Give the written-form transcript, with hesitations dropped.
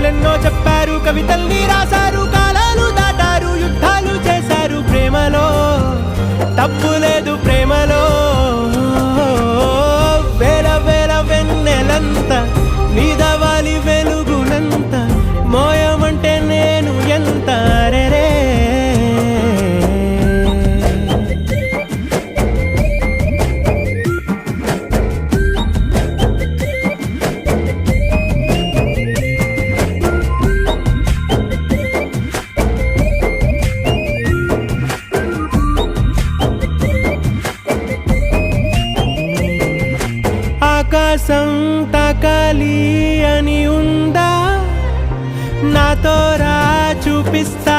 కథలెన్నో చెప్పారు, కవితల్ని రాశారు, కాలాలు దాటారు, యుద్ధాలు చేశారు. ప్రేమలో తప్పు లేదు, ప్రేమలో వేల వేల వెన్నెలంత నీదవాలి వెలుగునంత, మోయమంటే నేను ఎంత రే. ఆకాశం తాకాలి అని ఉందా, నాతో రా చూపిస్తా